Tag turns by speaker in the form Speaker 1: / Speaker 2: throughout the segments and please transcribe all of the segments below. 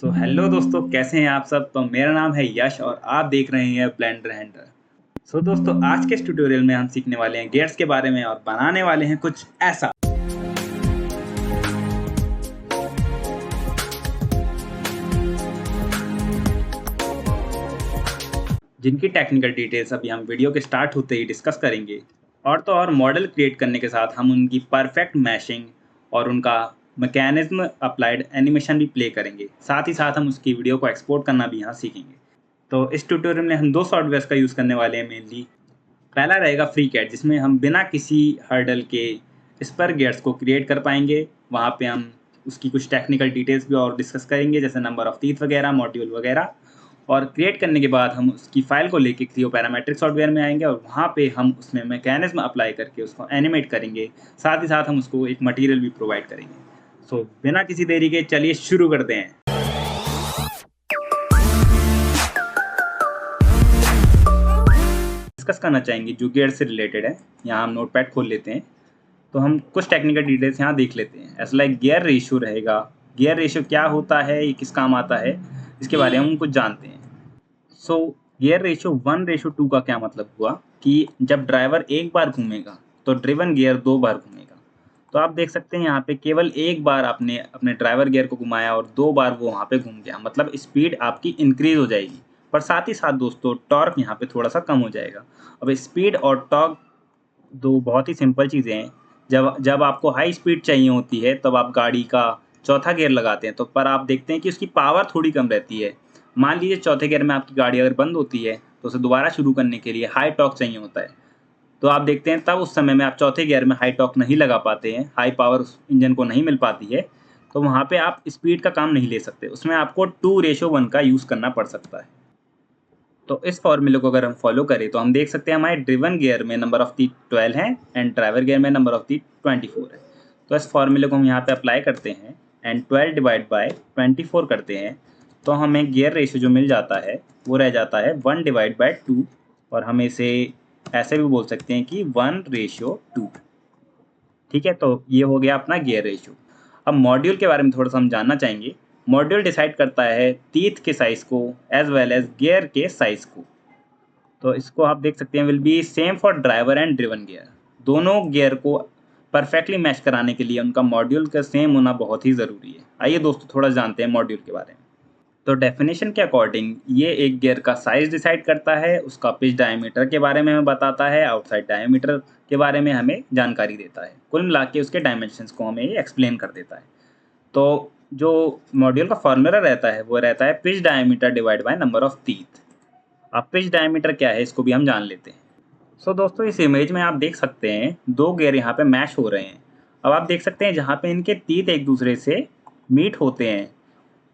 Speaker 1: Hello दोस्तों, कैसे हैं आप सब। तो मेरा नाम है यश और आप देख रहे हैं ब्लेंडर हैंडलर। दोस्तों, आज के इस ट्यूटोरियल में हम सीखने वाले हैं गियर्स के बारे में और बनाने वाले हैं कुछ ऐसा जिनकी टेक्निकल डिटेल्स अभी हम वीडियो के स्टार्ट होते ही डिस्कस करेंगे। और तो और मॉडल क्रिएट करने के साथ हम उनकी परफेक्ट मैशिंग और उनका मैकेनिज्म अप्लाइड एनिमेशन भी प्ले करेंगे। साथ ही साथ हम उसकी वीडियो को एक्सपोर्ट करना भी यहाँ सीखेंगे। तो इस ट्यूटोरियल में हम दो सॉफ्टवेयर्स का यूज़ करने वाले हैं मेनली। पहला रहेगा FreeCAD, जिसमें हम बिना किसी हर्डल के स्पर गियर्स को क्रिएट कर पाएंगे। वहाँ पे हम उसकी कुछ टेक्निकल डिटेल्स भी और डिस्कस करेंगे, जैसे नंबर ऑफ टीथ वगैरह, मॉड्यूल वगैरह। और क्रिएट करने के बाद हम उसकी फाइल को लेके क्रियो पैरामेट्रिक सॉफ्टवेयर में आएंगे और वहाँ पे हम उसमें मैकेनिज्म अप्लाई करके उसको एनिमेट करेंगे। साथ ही साथ हम उसको एक मटेरियल भी प्रोवाइड करेंगे। बिना किसी देरी के चलिए शुरू करते हैं। डिस्कस करना चाहेंगे जो गियर से रिलेटेड है। यहाँ हम नोटपैड खोल लेते हैं तो हम कुछ टेक्निकल डिटेल्स यहाँ देख लेते हैं। ऐसा लाइक गियर रेशियो रहेगा। गियर रेशियो क्या होता है, ये किस काम आता है, इसके बारे में हम कुछ जानते हैं। गियर रेशियो 1:2 का क्या मतलब हुआ कि जब ड्राइवर एक बार घूमेगा तो ड्रिवन गियर 2 बार घूमेगा। तो आप देख सकते हैं यहाँ पे केवल एक बार आपने अपने ड्राइवर गियर को घुमाया और 2 बार वो वहाँ पे घूम गया, मतलब स्पीड आपकी इंक्रीज हो जाएगी। पर साथ ही साथ दोस्तों टॉर्क यहाँ पे थोड़ा सा कम हो जाएगा। अब स्पीड और टॉर्क दो बहुत ही सिंपल चीज़ें हैं। जब आपको हाई स्पीड चाहिए होती है तब आप गाड़ी का चौथा गियर लगाते हैं, तो पर आप देखते हैं कि उसकी पावर थोड़ी कम रहती है। मान लीजिए चौथे गियर में आपकी गाड़ी अगर बंद होती है तो उसे दोबारा शुरू करने के लिए हाई टॉर्क चाहिए होता है। तो आप देखते हैं तब उस समय में आप चौथे गियर में हाई टॉर्क नहीं लगा पाते हैं, हाई पावर उस इंजन को नहीं मिल पाती है। तो वहाँ पे आप स्पीड का काम नहीं ले सकते, उसमें आपको 2:1 का यूज़ करना पड़ सकता है। तो इस फॉर्मूले को अगर हम फॉलो करें तो हम देख सकते हैं हमारे ड्रिवन गियर में नंबर ऑफ दी 12 है एंड ड्राइवर गियर में नंबर ऑफ दी 24 है। तो इस फॉर्मूले को हम यहाँ पे अप्लाई करते हैं एंड 12 डिवाइड बाय 24 करते हैं तो हमें गियर रेशियो जो मिल जाता है वो रह जाता है 1/2। और हम इसे ऐसे भी बोल सकते हैं कि 1:2। ठीक है, तो ये हो गया अपना गियर रेशियो। अब मॉड्यूल के बारे में थोड़ा सा हम जानना चाहेंगे। मॉड्यूल डिसाइड करता है टीथ के साइज़ को एज वेल एज गियर के साइज़ को। तो इसको आप देख सकते हैं will be same for driver and driven gear. दोनों गियर को परफेक्टली मैच कराने के लिए उनका मॉड्यूल का सेम होना बहुत ही ज़रूरी है। आइए दोस्तों थोड़ा जानते हैं मॉड्यूल के बारे में। तो डेफिनेशन के अकॉर्डिंग ये एक गियर का साइज़ डिसाइड करता है, उसका पिच डायमीटर के बारे में हमें बताता है, आउटसाइड डायमीटर के बारे में हमें जानकारी देता है। कुल मिला के उसके डायमेंशंस को हमें ये एक्सप्लेन कर देता है। तो जो मॉड्यूल का फॉर्मूला रहता है वो रहता है pitch diameter divide by number of teeth. अब पिच डायमीटर क्या है इसको भी हम जान लेते हैं। दोस्तों इस इमेज में आप देख सकते हैं दो गियर यहाँ पे मैश हो रहे हैं। अब आप देख सकते हैं जहाँ पे इनके टीथ एक दूसरे से मीट होते हैं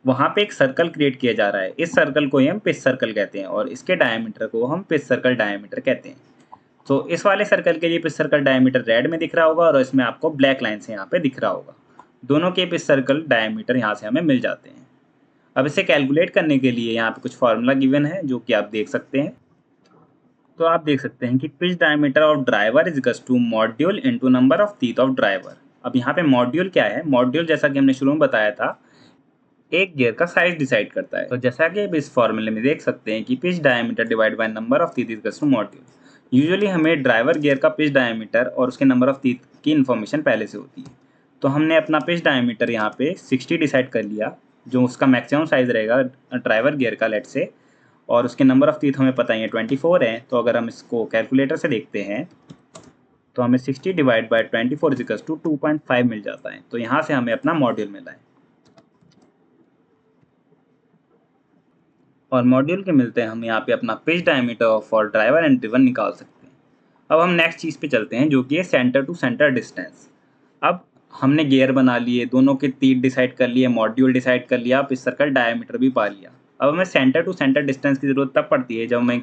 Speaker 1: वहाँ पे एक सर्कल क्रिएट किया जा रहा है। इस सर्कल को ही हम पिच सर्कल कहते हैं और इसके डायमीटर को हम पिच सर्कल डायमीटर कहते हैं। तो इस वाले सर्कल के लिए पिच सर्कल डायमीटर रेड में दिख रहा होगा और इसमें आपको ब्लैक लाइन से यहाँ पे दिख रहा होगा। दोनों के पिच सर्कल डायमीटर यहाँ से हमें मिल जाते हैं। अब इसे कैलकुलेट करने के लिए यहाँ पे कुछ फार्मूला गिवन है जो कि आप देख सकते हैं। तो आप देख सकते हैं कि pitch diameter of driver is equals to module into number of teeth of driver. अब यहाँ पे मॉड्यूल क्या है, मॉड्यूल जैसा कि हमने शुरू में बताया था एक गियर का साइज डिसाइड करता है। तो जैसा कि आप इस फॉर्मूले में देख सकते हैं कि pitch diameter divide by number of teeth equals to module. Usually हमें ड्राइवर गियर का पिच डायमीटर और उसके नंबर ऑफ टीथ की इन्फॉर्मेशन पहले से होती है। तो हमने अपना पिच डायमीटर यहाँ पे 60 डिसाइड कर लिया, जो उसका मैक्सिमम साइज़ रहेगा ड्राइवर गियर का लेट से, और उसके नंबर ऑफ टीथ हमें पता ही है 24 है। तो अगर हम इसको कैलकुलेटर से देखते हैं तो हमें 60 divide by 24 is equals to 2.5 मिल जाता है। तो यहाँ से हमें अपना मॉड्यूल मिला है और मॉड्यूल के मिलते हैं हम यहाँ पे अपना pitch diameter for driver and driven निकाल सकते हैं। अब हम नेक्स्ट चीज़ पे चलते हैं जो कि है सेंटर टू सेंटर डिस्टेंस। अब हमने गियर बना लिए, दोनों के तीर डिसाइड कर लिए, मॉड्यूल डिसाइड कर लिया, पिच सर्कल डायमीटर भी पा लिया। अब हमें सेंटर टू सेंटर डिस्टेंस की ज़रूरत तब पड़ती है जब हमें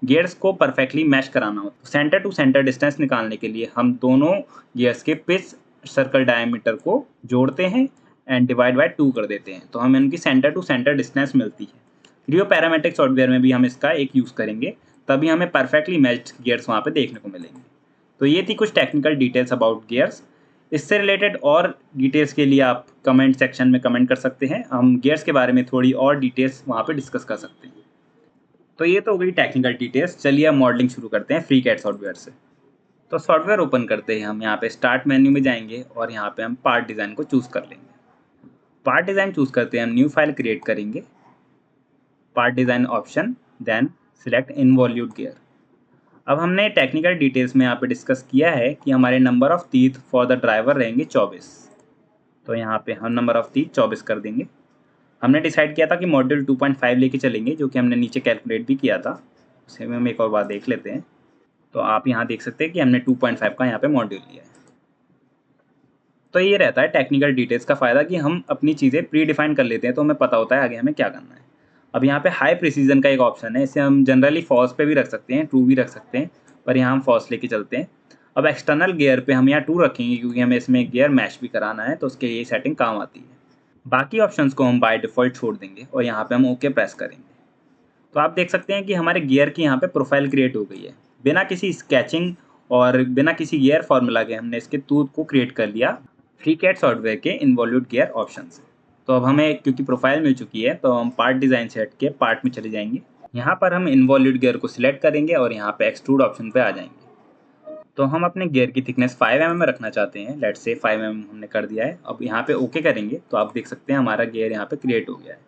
Speaker 1: गियर्स को परफेक्टली मैच कराना हो। सेंटर टू सेंटर डिस्टेंस निकालने के लिए हम दोनों गियर्स के पिच सर्कल डायमीटर को जोड़ते हैं एंड डिवाइड बाय 2 कर देते हैं। तो हमें उनकी सेंटर टू सेंटर डिस्टेंस मिलती है। क्रियो पैरामेट्रिक सॉफ्टवेयर में भी हम इसका एक यूज़ करेंगे, तभी हमें परफेक्टली मैच्ड गियर्स वहाँ पे देखने को मिलेंगे। तो ये थी कुछ टेक्निकल डिटेल्स अबाउट गियर्स। इससे रिलेटेड और डिटेल्स के लिए आप कमेंट सेक्शन में कमेंट कर सकते हैं, हम गियर्स के बारे में थोड़ी और डिटेल्स वहाँ पे डिस्कस कर सकते हैं। तो ये तो हो गई टेक्निकल डिटेल्स। चलिए अब मॉडलिंग शुरू करते हैं फ्रीकैड सॉफ्टवेयर से। तो सॉफ्टवेयर ओपन करते हैं हम यहाँ पे स्टार्ट मेन्यू में जाएंगे और यहाँ पे हम पार्ट डिज़ाइन को चूज़ कर लेंगे। पार्ट डिज़ाइन चूज़ करते हैं हम, न्यू फाइल क्रिएट करेंगे, part design option, then select involute gear. अब हमने टेक्निकल डिटेल्स में यहाँ पे डिस्कस किया है कि हमारे number of teeth for the driver रहेंगे 24। तो यहाँ पे हम नंबर ऑफ टीथ 24 कर देंगे। हमने डिसाइड किया था कि मॉड्यूल 2.5 लेके चलेंगे, जो कि हमने नीचे कैलकुलेट भी किया था, उसे हम एक और बार देख लेते हैं। तो आप यहाँ देख सकते हैं कि हमने 2.5 का यहाँ पे मॉड्यूल लिया है। तो ये रहता है टेक्निकल डिटेल्स का फ़ायदा कि हम अपनी चीज़ें प्री डिफाइन कर लेते हैं, तो हमें पता होता है आगे हमें क्या करना है। अब यहाँ पे हाई प्रिसीजन का एक ऑप्शन है, इसे हम जनरली फॉल्स पे भी रख सकते हैं, ट्रू भी रख सकते हैं, पर यहाँ हम फॉल्स लेके चलते हैं। अब एक्सटर्नल गियर पे हम यहाँ ट्रू रखेंगे क्योंकि हमें इसमें गियर मैश भी कराना है, तो उसके लिए ये सेटिंग काम आती है। बाकी ऑप्शंस को हम बाय डिफ़ॉल्ट छोड़ देंगे और यहाँ पे हम ओके प्रेस करेंगे। तो आप देख सकते हैं कि हमारे गियर की यहाँ पे प्रोफाइल क्रिएट हो गई है। बिना किसी स्केचिंग और बिना किसी गियर फार्मूला के हमने इसके टूथ को क्रिएट कर लिया फ्रीकैड सॉफ्टवेयर के इन्वॉल्यूट गियर ऑप्शन से। तो अब हमें क्योंकि प्रोफाइल मिल चुकी है, तो हम पार्ट डिज़ाइन से हट के पार्ट में चले जाएंगे। यहाँ पर हम इन्वॉल्यूट गियर को सिलेक्ट करेंगे और यहाँ पे एक्सट्रूड ऑप्शन पे आ जाएंगे। तो हम अपने गियर की थिकनेस 5 mm में रखना चाहते हैं, लेट्स से 5 mm हमने कर दिया है। अब यहाँ पे ओके करेंगे तो आप देख सकते हैं हमारा गियर यहाँ पे क्रिएट हो गया है।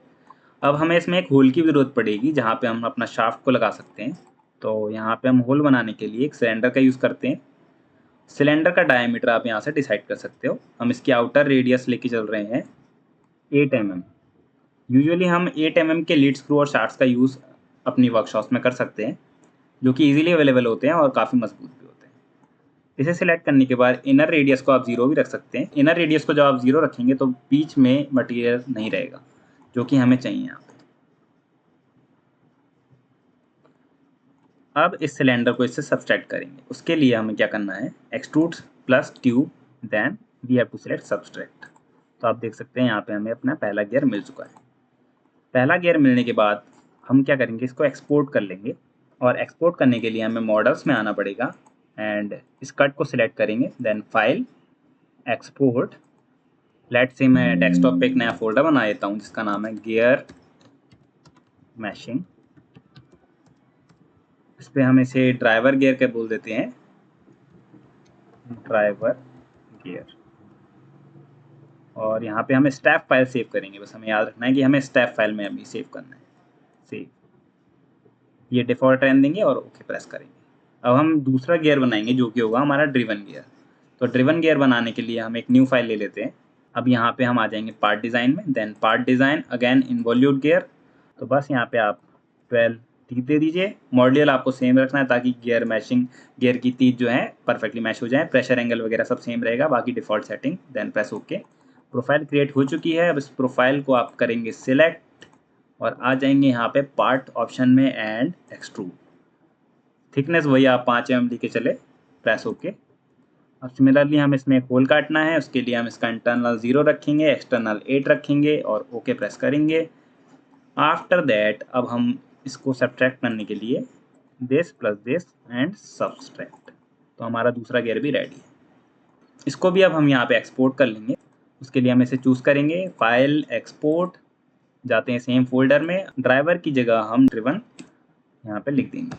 Speaker 1: अब हमें इसमें एक होल की ज़रूरत पड़ेगी जहाँ पे हम अपना शाफ्ट को लगा सकते हैं। तो यहाँ पे हम होल बनाने के लिए एक सिलेंडर का यूज़ करते हैं। सिलेंडर का डायमीटर आप यहाँ से डिसाइड कर सकते हो। हम इसकी आउटर रेडियस लेके चल रहे हैं 8 mm। यूजुअली हम 8 mm के लीड स्क्रू और शाफ्ट्स का यूज़ अपनी वर्कशॉप्स में कर सकते हैं, जो कि ईजिली अवेलेबल होते हैं और काफ़ी मजबूत भी होते हैं। इसे सिलेक्ट करने के बाद इनर रेडियस को आप 0 भी रख सकते हैं। इनर रेडियस को जब आप 0 रखेंगे तो बीच में मटेरियल नहीं रहेगा, जो कि हमें चाहिए यहाँ पे। अब इस सिलेंडर को इससे सब्सट्रैक्ट करेंगे। उसके लिए हमें क्या करना है, extrude plus tube, then we have to select subtract. तो आप देख सकते हैं यहाँ पे हमें अपना पहला गियर मिल चुका है। पहला गियर मिलने के बाद हम क्या करेंगे, इसको एक्सपोर्ट कर लेंगे। और एक्सपोर्ट करने के लिए हमें मॉडल्स में आना पड़ेगा एंड इस कट को सिलेक्ट करेंगे, then file, export. Let's say मैं डेस्कटॉप पे एक नया फोल्डर बना देता हूँ जिसका नाम है गियर मैशिंग। इस पर हम इसे ड्राइवर गियर के बोल देते हैं, ड्राइवर गियर। और यहाँ पे हमें स्टेप फाइल सेव करेंगे, बस हमें याद रखना है कि हमें स्टेप फाइल में अभी सेव करना है। सेव, ये डिफ़ॉल्ट रहने देंगे और ओके प्रेस करेंगे। अब हम दूसरा गियर बनाएंगे जो कि होगा हमारा ड्रिवन गियर। तो ड्रिवन गियर बनाने के लिए हम एक न्यू फाइल ले लेते हैं। अब यहाँ पे हम आ जाएंगे पार्ट डिज़ाइन में, then part design, again involute gear. तो बस यहाँ पे आप 12 टीथ दे दीजिए। मॉड्यूल आपको सेम रखना है ताकि गियर मैशिंग, गियर की टीथ जो है परफेक्टली मैच हो जाए। प्रेशर एंगल वगैरह सब सेम रहेगा, बाकी default setting, then press okay. Profile create हो चुकी है। अब इस प्रोफाइल को आप करेंगे सिलेक्ट और आ जाएंगे यहाँ पे पार्ट ऑप्शन में एंड एक्सट्रूड। थिकनेस वही आप 5 mm लेके चले, प्रेस ओके। अब सिमिलरली हम इसमें एक होल काटना है, उसके लिए हम इसका इंटरनल 0 रखेंगे, एक्सटर्नल 8 रखेंगे और ओके प्रेस करेंगे। आफ्टर दैट अब हम इसको सब्ट्रैक्ट करने के लिए this plus this and subtract. तो हमारा दूसरा गियर भी रेडी है। इसको भी अब हम यहाँ पे एक्सपोर्ट कर लेंगे। उसके लिए हम इसे चूज़ करेंगे, फाइल, एक्सपोर्ट, जाते हैं सेम फोल्डर में। ड्राइवर की जगह हम ड्रिवन यहाँ पे लिख देंगे,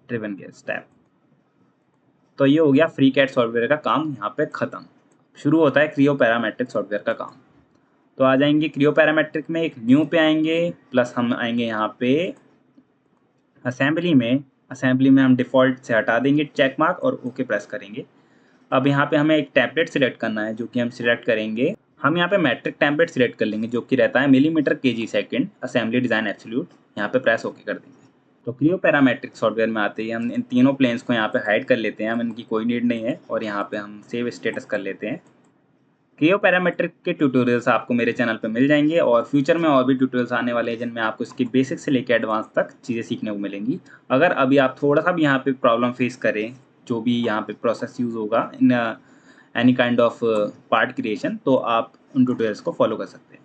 Speaker 1: ड्रिवन गियर स्टेप। तो ये हो गया फ्रीकैड सॉफ्टवेयर का काम यहाँ पे ख़त्म। शुरू होता है क्रियो पैरामेट्रिक सॉफ्टवेयर का काम। तो आ जाएंगे क्रियो पैरामेट्रिक में, एक न्यू पे आएंगे, प्लस हम आएंगे यहाँ पे असेंबली में। असेंबली में हम डिफ़ॉल्ट से हटा देंगे चेक मार्क और ओके प्रेस करेंगे। अब यहाँ पे हमें एक टेम्पलेट सिलेक्ट करना है, जो कि हम सिलेक्ट करेंगे, हम यहाँ पे मैट्रिक टेम्पलेट सिलेक्ट कर लेंगे जो कि रहता है millimetre kg second, assembly design absolute. यहाँ पे प्रेस ओके कर देंगे। तो क्रियो पैरामेट्रिक सॉफ्टवेयर में आते ही हम इन तीनों प्लेन्स को यहाँ पे हाइड कर लेते हैं, हम इनकी कोई नीड नहीं है, और यहाँ पे हम सेव स्टेटस कर लेते हैं। क्रियो पैरामेट्रिक के ट्यूटोरियल्स आपको मेरे चैनल पे मिल जाएंगे और फ्यूचर में और भी ट्यूटोरियल्स आने वाले हैं जिनमें आपको इसकी बेसिक से लेकर एडवांस तक चीज़ें सीखने को मिलेंगी। अगर अभी आप थोड़ा सा भी यहाँ पे प्रॉब्लम फेस करें, जो भी यहाँ पे प्रोसेस यूज़ होगा in any kind of part creation, तो आप उन ट्यूटोरियल्स को फॉलो कर सकते हैं।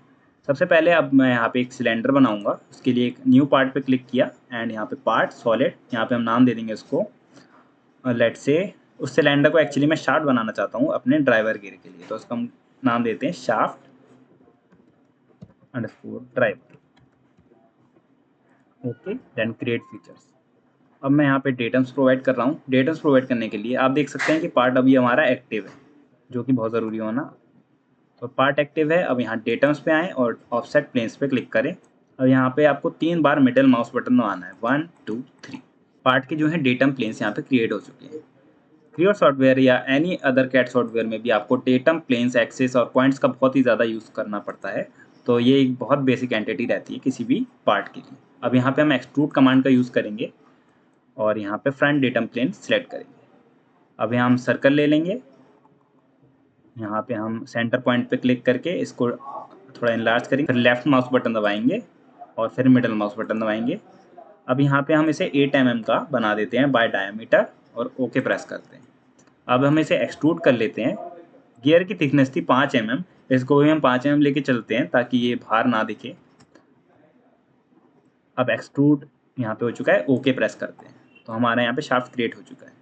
Speaker 1: सबसे पहले अब मैं यहाँ पे एक सिलेंडर बनाऊँगा। उसके लिए एक न्यू पार्ट पे क्लिक किया एंड यहाँ पे पार्ट सॉलिड, यहाँ पे हम नाम दे देंगे उसको लेट्स से उस सिलेंडर को एक्चुअली मैं शाफ्ट बनाना चाहता हूँ अपने ड्राइवर गियर के लिए, तो उसका हम नाम देते हैं shaft underscore driver. Okay, then create features. अब मैं यहाँ पे डेटम्स प्रोवाइड कर रहा हूँ। डेटम्स प्रोवाइड करने के लिए आप देख सकते हैं कि पार्ट अभी हमारा एक्टिव है, जो कि बहुत ज़रूरी होना। तो पार्ट एक्टिव है। अब यहाँ डेटम्स पे आएँ और ऑफसेट प्लेन्स पे क्लिक करें। अब यहाँ पे आपको 3 बार मिडल माउस बटन दबाना है, 1 2 3। पार्ट के जो है डेटम प्लेन्स यहाँ पे क्रिएट हो चुके हैं। क्रियो सॉफ्टवेयर या एनी अदर कैट सॉफ्टवेयर में भी आपको डेटम प्लेन्स, एक्सेस और पॉइंट्स का बहुत ही ज़्यादा यूज़ करना पड़ता है। तो ये एक बहुत बेसिक एंटिटी रहती है किसी भी पार्ट के लिए। अब यहाँ पे हम एक्सट्रूड कमांड का यूज़ करेंगे और यहाँ पे फ्रंट डेटम प्लेन सेलेक्ट करेंगे। अब यहाँ हम सर्कल ले लेंगे। यहाँ पे हम सेंटर पॉइंट पे क्लिक करके इसको थोड़ा इनलार्ज करेंगे, फिर लेफ्ट माउस बटन दबाएंगे और फिर मिडल माउस बटन दबाएंगे। अब यहाँ पे हम इसे 8 mm का बना देते हैं बाय डायमीटर और ओके प्रेस करते हैं। अब हम इसे एक्सट्रूड कर लेते हैं। गियर की थिकनेस थी 5 mm, इसको भी हम 5 mm लेके चलते हैं ताकि ये बाहर ना दिखे। अब एक्सट्रूड यहाँ पे हो चुका है, ओके प्रेस करते हैं, तो हमारा यहाँ पे शाफ्ट क्रिएट हो चुका है।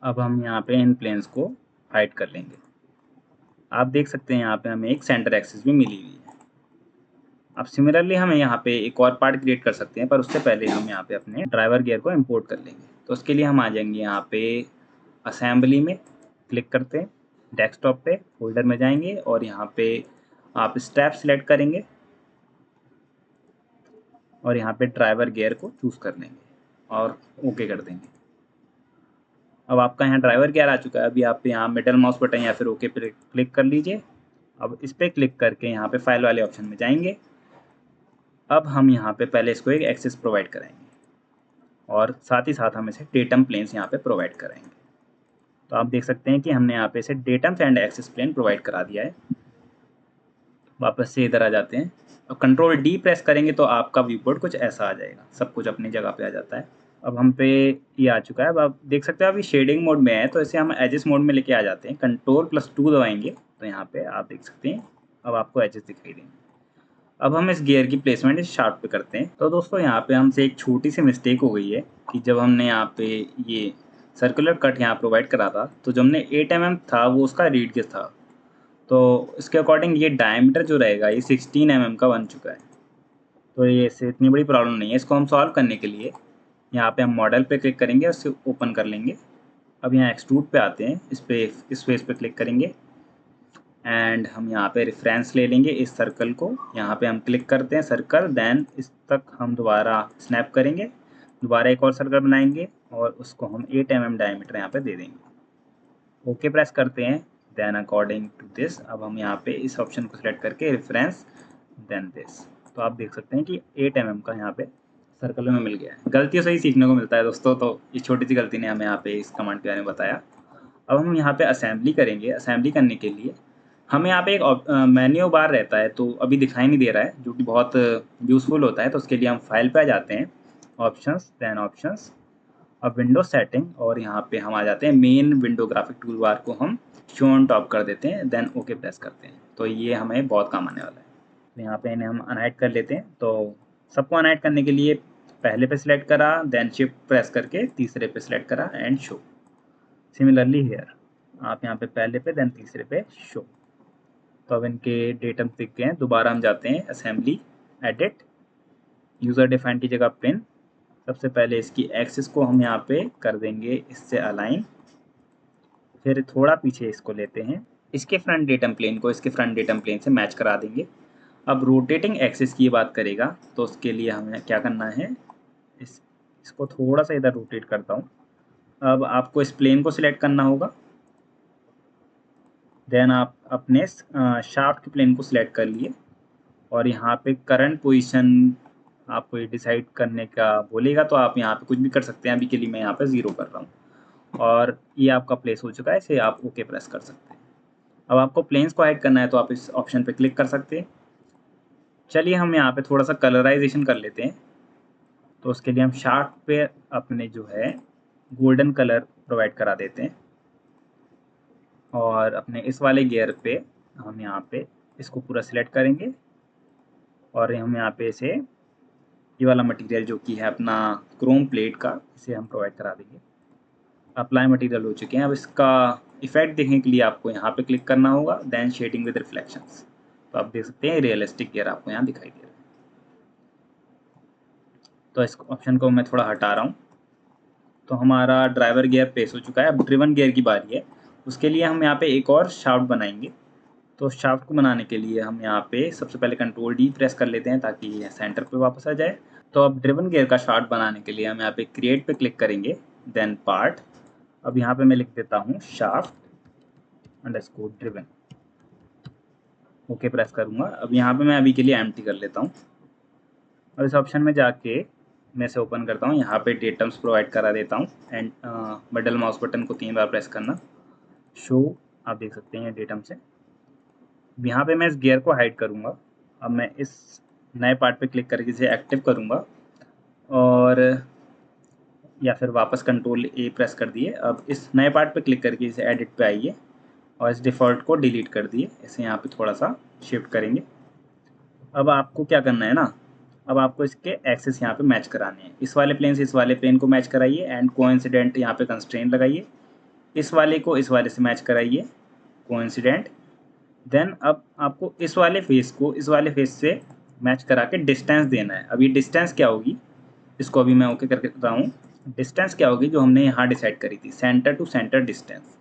Speaker 1: अब हम यहाँ पे इन प्लेन्स को हाइड कर लेंगे। आप देख सकते हैं यहाँ पे हमें एक सेंटर एक्सिस भी मिली हुई है। अब सिमिलरली हमें यहाँ पे एक और पार्ट क्रिएट कर सकते हैं, पर उससे पहले हम यहाँ पे अपने ड्राइवर गियर को इंपोर्ट कर लेंगे। तो उसके लिए हम आ जाएंगे यहाँ पे असेंबली में, क्लिक करते हैं, डेस्कटॉप पे फोल्डर में जाएंगे और यहाँ पे आप स्टेप सेलेक्ट करेंगे और यहाँ पे ड्राइवर गियर को चूज़ कर लेंगे और ओके कर देंगे। अब आपका यहाँ ड्राइवर गियर आ चुका है। अभी आप यहाँ मिडल माउस बटन या फिर ओके पे क्लिक कर लीजिए। अब इस पर क्लिक करके यहाँ पे फाइल वाले ऑप्शन में जाएंगे। अब हम यहाँ पे पहले इसको एक एक्सेस प्रोवाइड कराएंगे और साथ ही साथ हम इसे डेटम प्लेन्स यहाँ पे प्रोवाइड कराएंगे। तो आप देख सकते हैं कि हमने यहाँ पे इसे datums and access plane provide करा दिया है। वापस से इधर आ जाते हैं और कंट्रोल डी प्रेस करेंगे तो आपका व्यू बोर्ड कुछ ऐसा आ जाएगा, सब कुछ अपनी जगह पे आ जाता है। अब हम पे ये आ चुका है। अब आप देख सकते हो अभी शेडिंग मोड में है, तो इसे हम एजेस मोड में लेके आ जाते हैं। कंट्रोल+2 दबाएंगे तो यहाँ पे आप देख सकते हैं अब आपको एजेस दिखाई देंगे। अब हम इस गियर की प्लेसमेंट इस शाफ्ट पे करते हैं। तो दोस्तों यहाँ पे हमसे एक छोटी सी मिस्टेक हो गई है कि जब हमने यहाँ पे ये सर्कुलर कट यहाँ प्रोवाइड करा था, तो जो हमने 8 mm था वो उसका रीड गेज था। तो इसके अकॉर्डिंग ये डायमीटर जो रहेगा ये 16 mm का बन चुका है। तो ये इससे इतनी बड़ी प्रॉब्लम नहीं है। इसको हम सॉल्व करने के लिए यहाँ पे हम मॉडल पे क्लिक करेंगे, उससे ओपन कर लेंगे। अब यहाँ एक्सट्रूड पे आते हैं, इस फेस पे क्लिक करेंगे एंड हम यहाँ पे रेफरेंस ले लेंगे इस सर्कल को। यहाँ पे हम क्लिक करते हैं सर्कल, देन इस तक हम दोबारा स्नैप करेंगे, दोबारा एक और सर्कल बनाएंगे और उसको हम 8 mm डायमीटर यहाँ पे दे देंगे। ओके प्रेस करते हैं, देन अकॉर्डिंग टू दिस अब हम यहाँ पे इस ऑप्शन को सिलेक्ट करके रेफरेंस देन दिस। तो आप देख सकते हैं कि 8 mm का यहाँ पे सर्कल में मिल गया है। गलतियों से ही सीखने को मिलता है दोस्तों, तो इस छोटी सी गलती ने हमें यहाँ पे इस कमांड के बारे में बताया। अब हम यहाँ पे असेंबली करेंगे। असेंबली करने के लिए हमें यहाँ पे एक मेन्यू बार रहता है, तो अभी दिखाई नहीं दे रहा है, जो कि बहुत यूज़फुल होता है। तो उसके लिए हम फाइल पे आ जाते हैं, ऑप्शंस, देन ऑप्शंस, अब विंडो सेटिंग और यहाँ पे हम आ जाते हैं main window graphic tool bar को हम शो ऑन टॉप कर देते हैं, देन ओके प्रेस करते हैं। तो ये हमें बहुत काम आने वाला है। तो यहाँ पे इन्हें हम अनहाइड कर लेते हैं। तो सबको अनहाइड करने के लिए पहले पे सिलेक्ट करा, देन शिफ्ट प्रेस करके तीसरे पे सिलेक्ट करा एंड शो। सिमिलरली हेयर आप यहाँ पे पहले पे देन तीसरे पे शो। तो अब इनके डेटम दिख गए हैं। दोबारा हम जाते हैं असेंबली, एडिट, यूज़र डिफाइन की जगह पिन। सबसे पहले इसकी एक्सिस को हम यहाँ पे कर देंगे इससे अलाइन, फिर थोड़ा पीछे इसको लेते हैं, इसके फ्रंट डेटम प्लेन को इसके फ्रंट डेटम प्लेन से मैच करा देंगे। अब रोटेटिंग एक्सिस की बात करेगा तो उसके लिए हमें क्या करना है, इसको थोड़ा सा इधर रोटेट करता हूँ। अब आपको इस प्लेन को सिलेक्ट करना होगा, देन आप अपने शाफ्ट के प्लेन को सिलेक्ट कर लिए और यहाँ पे करंट पोजीशन आपको ये डिसाइड करने का बोलेगा, तो आप यहाँ पे कुछ भी कर सकते हैं। अभी के लिए मैं यहाँ पे 0 कर रहा हूँ और ये आपका प्लेस हो चुका है। इसे आप ओके प्रेस कर सकते हैं। अब आपको प्लेन्स को हाइड करना है तो आप इस ऑप्शन पे क्लिक कर सकते हैं। चलिए हम यहाँ पे थोड़ा सा कलराइजेशन कर लेते हैं। तो उसके लिए हम शार्ट पे अपने जो है गोल्डन कलर प्रोवाइड करा देते हैं और अपने इस वाले गियर पे हम यहाँ पे इसको पूरा सिलेक्ट करेंगे और हम यहाँ पे इसे ये वाला मटेरियल जो कि है अपना क्रोम प्लेट का, इसे हम प्रोवाइड करा देंगे। अप्लाई मटेरियल हो चुके हैं। अब इसका इफेक्ट देखने के लिए आपको यहाँ पे क्लिक करना होगा, देन शेडिंग विद रिफ्लेक्शंस। तो आप देख सकते हैं रियलिस्टिक गियर आपको यहाँ दिखाई दे रहा है। तो इस ऑप्शन को मैं थोड़ा हटा रहा हूँ। तो हमारा ड्राइवर गियर पेश हो चुका है, अब ड्रिवन गियर की बारी है। उसके लिए हम यहाँ पे एक और शाफ्ट बनाएंगे। तो शाफ्ट को बनाने के लिए हम यहाँ पे सबसे पहले कंट्रोल डी प्रेस कर लेते हैं ताकि ये सेंटर पे वापस आ जाए। तो अब ड्रिवन गियर का शाफ्ट बनाने के लिए हम यहाँ पे क्रिएट पे क्लिक करेंगे, देन पार्ट। अब यहाँ पे मैं लिख देता हूँ shaft underscore driven, okay press करूँगा। अब यहाँ पे मैं अभी के लिए एम्प्टी कर लेता हूँ और इस ऑप्शन में जाके मैं इसे ओपन करता हूँ। यहाँ पे डेटम्स प्रोवाइड करा देता हूँ एंड मिडल माउस बटन को 3 बार प्रेस करना, शो, आप देख सकते हैं डेटम से। यहाँ पे मैं इस गियर को हाइड करूँगा। अब मैं इस नए पार्ट पे क्लिक करके इसे एक्टिव करूँगा और या फिर वापस कंट्रोल ए प्रेस कर दिए। अब इस नए पार्ट पे क्लिक करके इसे एडिट पे आइए और इस डिफ़ॉल्ट को डिलीट कर दिए। इसे यहाँ पे थोड़ा सा शिफ्ट करेंगे। अब आपको क्या करना है ना, अब आपको इसके एक्सेस यहाँ पे मैच कराने हैं। इस वाले प्लेन से इस वाले प्लेन को मैच कराइए एंड कोइंसिडेंट यहाँ पे कंस्ट्रेंट लगाइए। इस वाले को इस वाले से मैच कराइए, कोइंसिडेंट। देन अब आपको इस वाले फेस को इस वाले फेस से मैच करा के डिस्टेंस देना है। अब ये डिस्टेंस क्या होगी, इसको अभी मैं ओके करके रहा हूँ। डिस्टेंस क्या होगी जो हमने यहाँ डिसाइड करी थी, सेंटर टू सेंटर डिस्टेंस,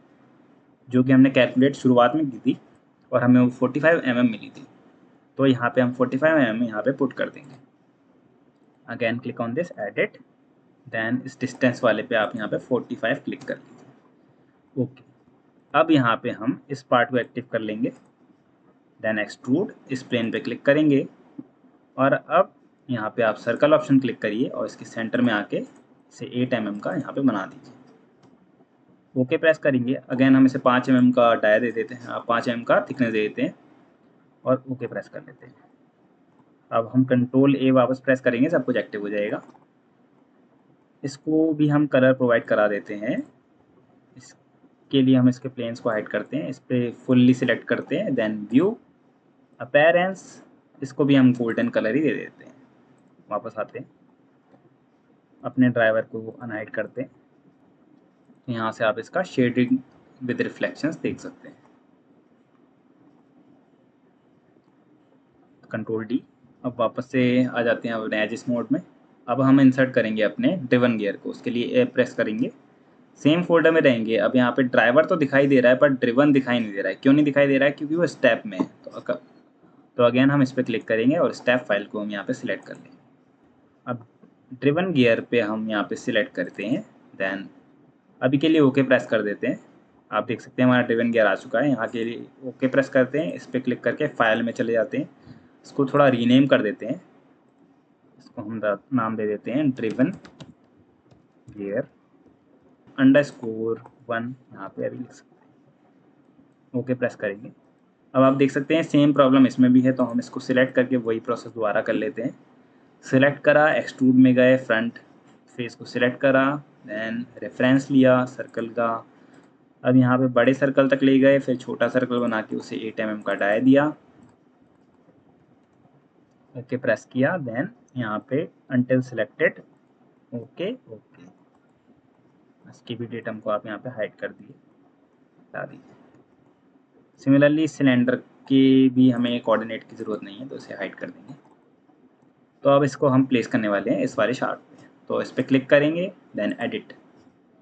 Speaker 1: जो कि हमने कैलकुलेट शुरुआत में की थी और हमें वो 45 mm मिली थी। तो यहाँ पे हम 45 mm यहाँ पे पुट कर देंगे। Again click on this edit, then इस डिस्टेंस वाले पे आप यहाँ पे 45 क्लिक कर लीजिए, ओके। अब यहाँ पे हम इस पार्ट को एक्टिव कर लेंगे, देन एक्सट्रूड, इस प्लेन पे क्लिक करेंगे और अब यहाँ पे आप सर्कल ऑप्शन क्लिक करिए और इसके सेंटर में आके इसे 8 mm का यहाँ पे बना दीजिए, ओके प्रेस करेंगे। अगेन हम इसे 5 mm का डाया दे देते हैं, 5 mm का थिकनेस दे देते हैं और ओके प्रेस कर लेते हैं। अब हम कंट्रोल ए वापस प्रेस करेंगे, सब कुछ एक्टिव हो जाएगा। इसको भी हम कलर प्रोवाइड करा देते हैं। इसके लिए हम इसके प्लेन्स को हाइड करते हैं, इस पर फुल्ली सिलेक्ट करते हैं, देन व्यू अपीयरेंस, इसको भी हम गोल्डन कलर ही दे देते हैं। वापस आते हैं, अपने ड्राइवर को अनहाइड करते हैं। यहाँ से आप इसका शेडिंग विद रिफ्लेक्शंस देख सकते हैं, कंट्रोल डी। अब वापस से आ जाते हैं अपने एजिस मोड में। अब हम इंसर्ट करेंगे अपने ड्रिवन गियर को, उसके लिए ए प्रेस करेंगे, सेम फोल्डर में रहेंगे। अब यहाँ पे ड्राइवर तो दिखाई दे रहा है पर ड्रिवन दिखाई नहीं दे रहा है। क्यों नहीं दिखाई दे रहा है, क्योंकि वो स्टेप में है। तो अगेन हम इस पर क्लिक करेंगे और स्टेप फाइल को हम यहाँ पे सिलेक्ट कर लेंगे। अब ड्रिवन गियर पे हम यहाँ पे सिलेक्ट करते हैं, देन अभी के लिए ओके प्रेस कर देते हैं। आप देख सकते हैं हमारा ड्रिवन गियर आ चुका है। यहाँ के लिए ओके प्रेस करते हैं, इस पर क्लिक करके फाइल में चले जाते हैं, इसको थोड़ा रीनेम कर देते हैं। इसको हम नाम दे देते हैं ड्रिवन गियर _1, यहाँ पे अभी लिख सकते हैं, ओके प्रेस करेंगे। अब आप देख सकते हैं सेम प्रॉब्लम इसमें भी है, तो हम इसको सिलेक्ट करके वही प्रोसेस दोबारा कर लेते हैं। सिलेक्ट करा, एक्सट्रूड में गए, फ्रंट फेस को सिलेक्ट करा, देन रेफरेंस लिया सर्कल का। अब यहाँ पे बड़े सर्कल तक ले गए, फिर छोटा सर्कल बना के उसे 8 mm का डाया दिया, ओके प्रेस किया, देन यहाँ पे अनटिल सिलेक्टेड, ओके ओके। इसकी भी डेटम को आप यहाँ पे हाइड कर दिए, हटा दीजिए। सिमिलरली सिलेंडर के भी हमें कोऑर्डिनेट की ज़रूरत नहीं है, तो इसे हाइड कर देंगे। तो अब इसको हम प्लेस करने वाले हैं इस वाले शार्ट पे, तो इस पर क्लिक करेंगे, देन एडिट।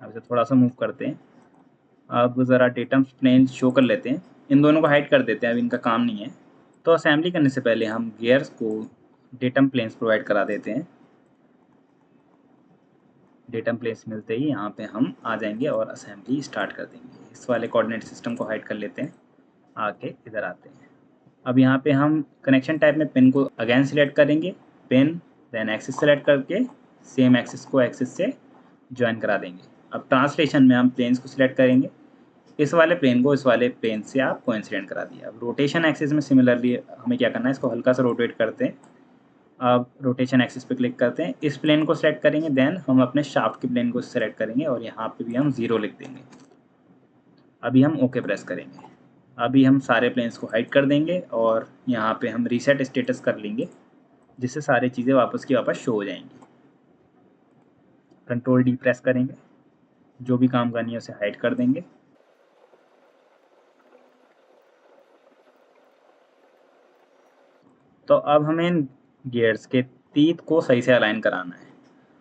Speaker 1: अब इसे थोड़ा सा मूव करते हैं। अब ज़रा डेटम्स प्लेन शो कर लेते हैं, इन दोनों को हाइड कर देते हैं, अब इनका काम नहीं है। तो असेंबली करने से पहले हम गियर्स को डेटम प्लेन्स प्रोवाइड करा देते हैं। डेटम प्लेन्स मिलते ही यहाँ पे हम आ जाएंगे और असेंबली स्टार्ट कर देंगे। इस वाले कोऑर्डिनेट सिस्टम को हाइड कर लेते हैं, आके इधर आते हैं। अब यहाँ पे हम कनेक्शन टाइप में पिन को अगेन सिलेक्ट करेंगे, पिन, देन एक्सिस सेलेक्ट करके सेम एक्सिस को एक्सिस से ज्वाइन करा देंगे। अब ट्रांसलेशन में हम प्लेन्स को सिलेक्ट करेंगे, इस वाले प्लेन को इस वाले प्लेन से आप कोइंसिडेंट करा दिया। अब रोटेशन एक्सिस में सिमिलरली हमें क्या करना है, इसको हल्का सा रोटेट करते हैं। अब रोटेशन एक्सिस पे क्लिक करते हैं, इस प्लेन को सिलेक्ट करेंगे, देन हम अपने शाफ्ट के प्लेन को सिलेक्ट करेंगे और यहाँ पे भी हम 0 लिख देंगे। अभी हम ओके प्रेस करेंगे। अभी हम सारे प्लेन्स को हाइड कर देंगे और यहाँ पे हम रीसेट स्टेटस कर लेंगे, जिससे सारी चीज़ें वापस की वापस शो हो जाएंगी। कंट्रोल डी प्रेस करेंगे, जो भी काम करनी है उसे हाइड कर देंगे। तो अब हमें गियर्स के तीत को सही से अलाइन कराना है।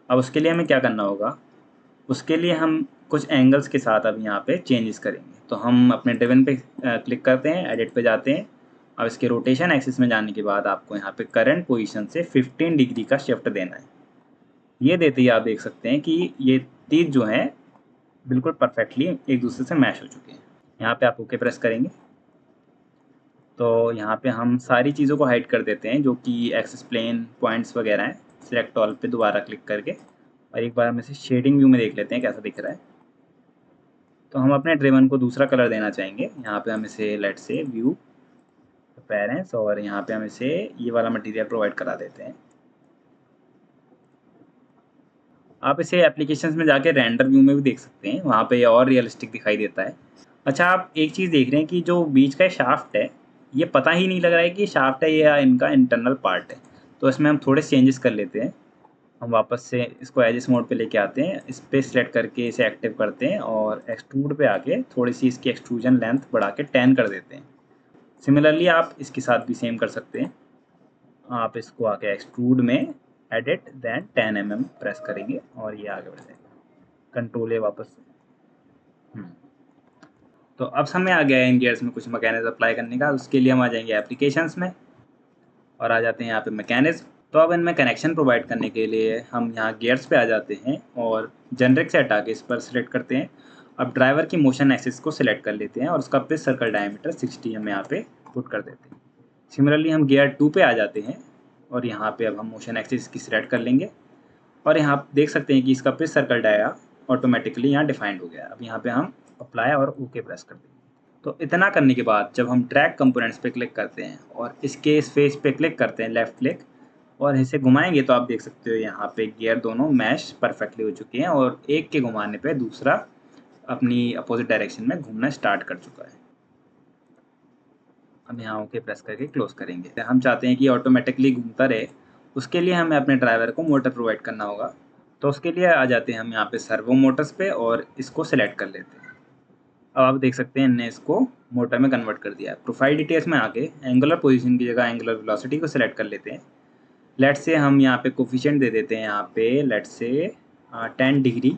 Speaker 1: अब उसके लिए हमें क्या करना होगा, उसके लिए हम कुछ एंगल्स के साथ अब यहाँ पे चेंजेस करेंगे। तो हम अपने ड्रिवन पे क्लिक करते हैं, एडिट पे जाते हैं। अब इसके रोटेशन एक्सिस में जाने के बाद आपको यहाँ पे करंट पोजीशन से 15 डिग्री का शिफ्ट देना है। ये देते ही आप देख सकते हैं कि ये तीत जो हैं बिल्कुल परफेक्टली एक दूसरे से मैच हो चुके हैं। यहाँ पे आप ओके प्रेस करेंगे तो यहाँ पे हम सारी चीज़ों को हाइड कर देते हैं जो कि एक्सिस प्लेन पॉइंट्स वगैरह हैं। सिलेक्ट ऑल पे दोबारा क्लिक करके और एक बार हम इसे शेडिंग व्यू में देख लेते हैं कैसा दिख रहा है। तो हम अपने ड्रिवन को दूसरा कलर देना चाहेंगे। यहाँ पे हम इसे लेट से व्यू अपेरेंस और यहाँ पे हम इसे ये वाला मटेरियल प्रोवाइड करा देते हैं। आप इसे एप्लीकेशंस में जाके रेंडर व्यू में भी देख सकते हैं, वहाँ पे और रियलिस्टिक दिखाई देता है। अच्छा, आप एक चीज़ देख रहे हैं कि जो बीच का शाफ्ट है ये पता ही नहीं लग रहा है कि शाफ्ट है या इनका इंटरनल पार्ट है। तो इसमें हम थोड़े चेंजेस कर लेते हैं। हम वापस से इसको एजिस मोड पे लेके आते हैं, इस पर सेलेक्ट करके इसे एक्टिव करते हैं और एक्सट्रूड पे आके थोड़ी सी इसकी एक्सट्रूजन लेंथ बढ़ा के 10 कर देते हैं। सिमिलरली आप इसके साथ भी सेम कर सकते हैं। आप इसको आके एक्सट्रूड में एडिट देन 10 mm प्रेस करेंगे और ये आगे बढ़ जाएगा। कंट्रोल है वापस से। तो अब समय आ गया है इन गियर्स में कुछ मैकेनिज्म अप्लाई करने का। उसके लिए हम आ जाएंगे एप्लीकेशंस में और आ जाते हैं यहाँ पे मैकेनिज्म। तो अब इनमें कनेक्शन प्रोवाइड करने के लिए हम यहाँ गियर्स पे आ जाते हैं और जेनरिक से हटा के इस पर सिलेक्ट करते हैं। अब ड्राइवर की मोशन एक्सिस को सिलेक्ट कर लेते हैं और उसका पिच सर्कल डायमीटर 60 हम यहाँ पे पुट कर देते हैं। सिमिलरली हम गियर 2 पे आ जाते हैं और यहाँ पे अब हम मोशन एक्सिस की सिलेक्ट कर लेंगे और यहाँ आप देख सकते हैं कि इसका पिच सर्कल डाया ऑटोमेटिकली यहाँ डिफाइंड हो गया। अब यहाँ पे हम अप्लाई और ओके प्रेस कर देंगे। तो इतना करने के बाद जब हम ट्रैक कंपोनेंट्स पे क्लिक करते हैं और इसके इस फेस पे क्लिक करते हैं लेफ़्ट क्लिक और इसे घुमाएंगे तो आप देख सकते हो यहाँ पे गियर दोनों मैश परफेक्टली हो चुके हैं और एक के घुमाने पे दूसरा अपनी अपोजिट डायरेक्शन में घूमना स्टार्ट कर चुका है। अब यहाँ ओके प्रेस करके क्लोज करेंगे। हम चाहते हैं कि ऑटोमेटिकली घूमता रहे, उसके लिए हमें अपने ड्राइवर को मोटर प्रोवाइड करना होगा। तो उसके लिए आ जाते हैं हम यहाँ पे सर्वो मोटर्स पे और इसको सिलेक्ट कर लेते हैं। अब आप देख सकते हैं इनने इसको मोटर में कन्वर्ट कर दिया है। प्रोफाइल डिटेल्स में आके एंगुलर पोजीशन की जगह एंगुलर वेलोसिटी को सिलेक्ट कर लेते हैं। लेट से हम यहाँ पे कोफिशिएंट दे देते हैं, यहाँ पे लेट से 10 डिग्री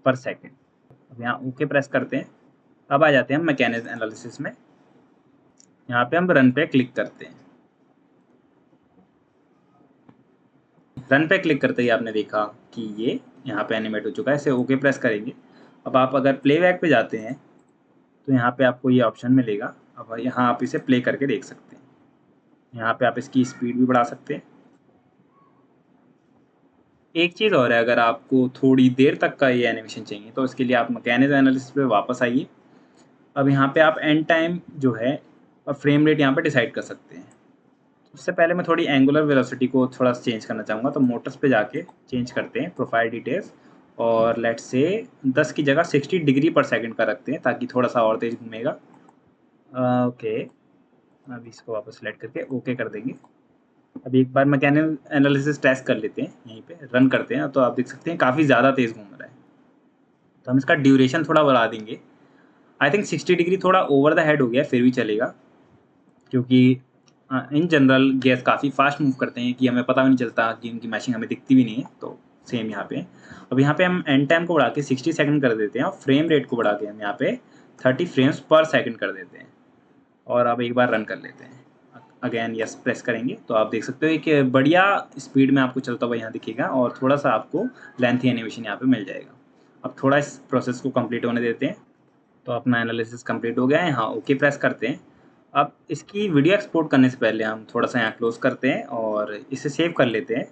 Speaker 1: पर सेकेंड। अब यहाँ ओके प्रेस करते हैं। अब आ जाते हैं हम मैकेनिज्म एनालिसिस में। यहाँ पे हम रन पे क्लिक करते हैं। रन पे क्लिक करते ही आपने देखा कि ये यहाँ पे एनिमेट हो चुका है। इसे ओके प्रेस करेंगे। अब आप अगर प्लेबैक पे जाते हैं तो यहाँ पे आपको ये ऑप्शन मिलेगा। अब यहाँ आप इसे प्ले करके देख सकते हैं। यहाँ पे आप इसकी स्पीड भी बढ़ा सकते हैं। एक चीज़ और है, अगर आपको थोड़ी देर तक का ये एनिमेशन चाहिए तो इसके लिए आप मैकेनिज्म एनालिसिस पे वापस आइए। अब यहाँ पे आप एंड टाइम जो है और फ्रेम रेट यहाँ पे डिसाइड कर सकते हैं। उससे पहले मैं थोड़ी एंगुलर वेलोसिटी को थोड़ा चेंज करना चाहूँगा, तो मोटर्स पे जाके चेंज करते हैं प्रोफाइल डिटेल्स और लेट से 10 की जगह 60 डिग्री पर सेकंड का रखते हैं ताकि थोड़ा सा और तेज़ घूमेगा। ओके, अब इसको वापस सेलेक्ट करके ओके कर देंगे। अब एक बार मैकेनिकल एनालिसिस टेस्ट कर लेते हैं, यहीं पे रन करते हैं तो आप देख सकते हैं काफ़ी ज़्यादा तेज़ घूम रहा है। तो हम इसका ड्यूरेशन थोड़ा बढ़ा देंगे। आई थिंक 60 डिग्री थोड़ा ओवर द हेड हो गया, फिर भी चलेगा क्योंकि इन जनरल गैस काफ़ी फास्ट मूव करते हैं कि हमें पता भी नहीं चलता कि उनकी मैशिंग हमें दिखती भी नहीं है। तो सेम यहाँ पे अब यहाँ पे हम एंड टाइम को बढ़ा के 60 सेकंड कर देते हैं और फ्रेम रेट को बढ़ा के हम यहाँ पे 30 फ्रेम्स पर सेकंड कर देते हैं और अब एक बार रन कर लेते हैं। अगेन यस प्रेस करेंगे तो आप देख सकते हो कि बढ़िया स्पीड में आपको चलता हुआ यहाँ दिखेगा और थोड़ा सा आपको लेंथी एनिमेशन यहाँ पे मिल जाएगा। अब थोड़ा इस प्रोसेस को कंप्लीट होने देते हैं। तो अपना एनालिसिस कंप्लीट हो गया है, यहाँ ओके प्रेस करते हैं। अब इसकी वीडियो एक्सपोर्ट करने से पहले हम थोड़ा सा यहाँ क्लोज करते हैं और इसे सेव कर लेते हैं।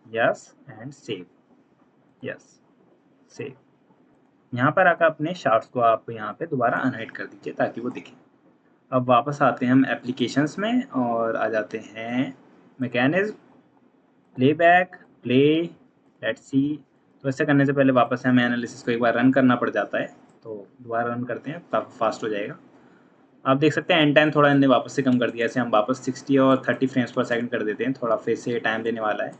Speaker 1: Yes and save, yes save. यहाँ पर आकर अपने शाफ्ट्स को आप यहाँ पे दोबारा अनहाइड कर दीजिए ताकि वो दिखे। अब वापस आते हैं हम एप्लीकेशंस में और आ जाते हैं mechanism, playback, play, let's see. तो ऐसे करने से पहले वापस से हमें एनालिसिस को एक बार रन करना पड़ जाता है, तो दोबारा रन करते हैं, काफ़ी फास्ट हो जाएगा। आप देख सकते हैं एंड टाइम थोड़ा इन्होंने वापस से कम कर दिया। ऐसे हम वापस 60 और 30 फ्रेम्स पर सेकंड कर देते हैं, थोड़ा फिर से टाइम लेने वाला है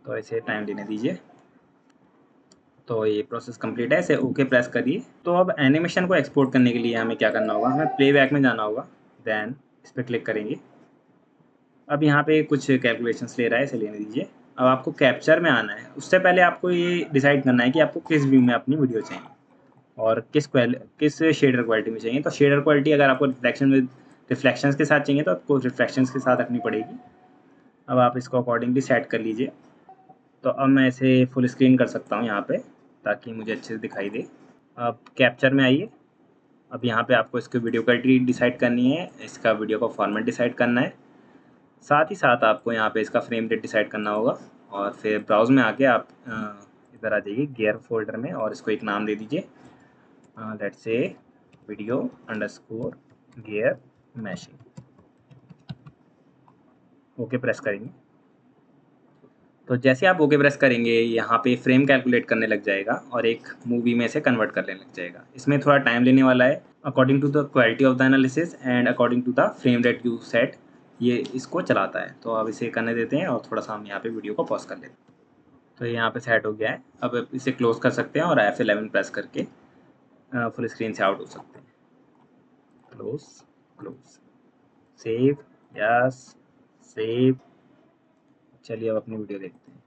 Speaker 1: तो ऐसे टाइम लेने दीजिए। तो ये प्रोसेस कंप्लीट है, इसे ओके प्रेस करिए। तो अब एनिमेशन को एक्सपोर्ट करने के लिए हमें क्या करना होगा, हमें प्लेबैक में जाना होगा, देन इस पर क्लिक करेंगे। अब यहाँ पे कुछ कैलकुलेशंस ले रहा है, इसे लेने दीजिए। अब आपको कैप्चर में आना है। उससे पहले आपको ये डिसाइड करना है कि आपको किस व्यू में अपनी वीडियो चाहिए और किस शेडर क्वालिटी में चाहिए। तो शेडर क्वालिटी अगर आपको रिफ्लेक्शंस के साथ चाहिए तो आपको रिफ्लेक्शंस के साथ रखनी पड़ेगी। अब आप इसको अकॉर्डिंगली सेट कर लीजिए। तो अब मैं इसे फुल स्क्रीन कर सकता हूँ यहाँ पे, ताकि मुझे अच्छे से दिखाई दे। अब कैप्चर में आइए। अब यहाँ पे आपको इसकी वीडियो क्वालिटी डिसाइड करनी है, इसका वीडियो का फॉर्मेट डिसाइड करना है, साथ ही साथ आपको यहाँ पे इसका फ्रेम रेट डिसाइड करना होगा। और फिर ब्राउज़ में आके आप इधर आ जाइए गियर फोल्डर में और इसको एक नाम दे दीजिए, let's say video underscore gear mashing. Okay press करेंगे। तो जैसे आप ओके प्रेस करेंगे यहाँ पे फ्रेम कैलकुलेट करने लग जाएगा और एक मूवी में से कन्वर्ट करने लग जाएगा। इसमें थोड़ा टाइम लेने वाला है, according to the quality of the analysis and according to the frame rate you set, ये इसको चलाता है। तो अब इसे करने देते हैं और थोड़ा सा हम यहाँ पे वीडियो को पॉज कर लेते हैं। तो यहाँ पे सेट हो गया है। अब इसे क्लोज कर सकते हैं और F11 प्रेस करके फुल स्क्रीन से आउट हो सकते हैं। Close close, save, yes save. चलिए अब अपनी वीडियो देखते हैं।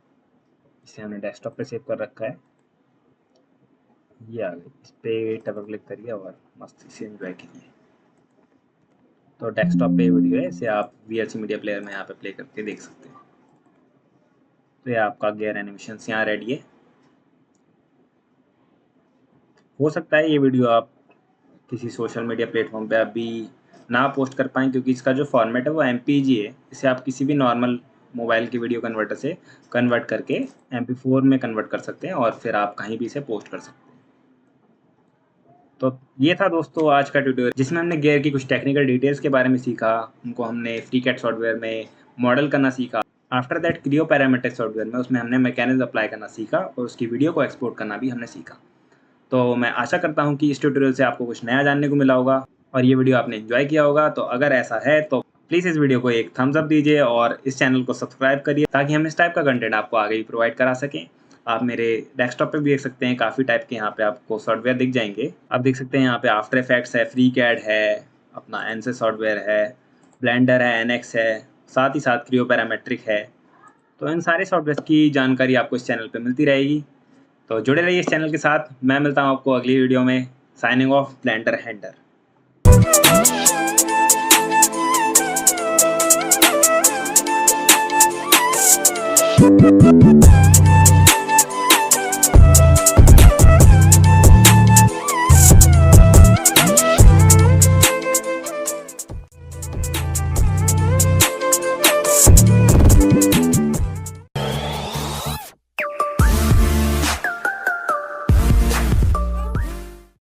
Speaker 1: इसे हमने डेस्कटॉप पे सेव कर रखा है, ये आ गई। इस पर डबल क्लिक करिए और मस्त इसे एंजॉय कीजिए। तो डेस्कटॉप पे वीडियो है, इसे आप VLC मीडिया प्लेयर में यहाँ पे प्ले करके देख सकते हैं। तो ये आपका गियर एनिमेशन यहाँ रेडी है। हो सकता है ये वीडियो आप किसी सोशल मीडिया प्लेटफॉर्म पे अभी ना पोस्ट कर पाएँ, क्योंकि इसका जो फॉर्मेट है वो MPG है। इसे आप किसी भी नॉर्मल मोबाइल की वीडियो कन्वर्टर से कन्वर्ट करके MP4 में कन्वर्ट कर सकते हैं और फिर आप कहीं भी इसे पोस्ट कर सकते हैं। तो ये था दोस्तों आज का ट्यूटोरियल, जिसमें हमने गियर की कुछ टेक्निकल डिटेल्स के बारे में सीखा। उनको हमने FreeCAD सॉफ्टवेयर में मॉडल करना सीखा। After that Creo parametric software में उसमें हमने मैकेनिज्म अप्लाई करना सीखा और उसकी वीडियो को एक्सपोर्ट करना भी हमने सीखा। तो मैं आशा करता हूँ कि इस ट्यूटोरियल से आपको कुछ नया जानने को मिला होगा और ये वीडियो आपने एंजॉय किया होगा। तो अगर ऐसा है तो प्लीज़ इस वीडियो को एक थम्स अप दीजिए और इस चैनल को सब्सक्राइब करिए, ताकि हम इस टाइप का कंटेंट आपको आगे भी प्रोवाइड करा सकें। आप मेरे डेस्कटॉप पे भी देख सकते हैं, काफ़ी टाइप के यहाँ पे आपको सॉफ्टवेयर दिख जाएंगे। आप देख सकते हैं यहाँ पे आफ्टर इफेक्ट्स है, FreeCAD है, अपना ANSYS सॉफ्टवेयर है, ब्लेंडर है, NX है, साथ ही साथ क्रियो पैरामेट्रिक है। तो इन सारे सॉफ्टवेयर की जानकारी आपको इस चैनल पे मिलती रहेगी। तो जुड़े रहिए इस चैनल के साथ। मैं मिलता हूँ आपको अगली वीडियो में। Signing off, Blender hander.